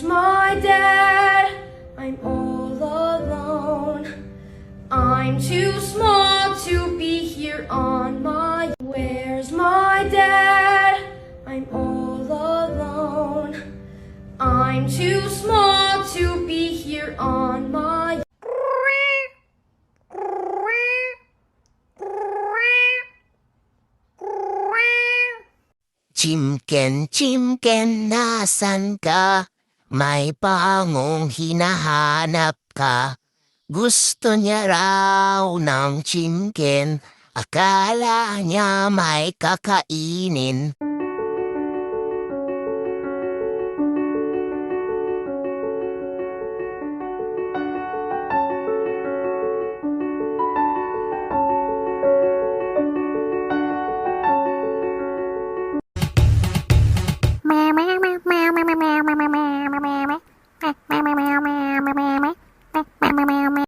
Where's my dad? I'm all alone. I'm too small to be here on my own. Where's my dad? I'm all alone. I'm too small to be here on my own. Chimken, nasan ka? May pangong hinahanap ka. Gusto niya raw ng chimken, akala niya may kakainin.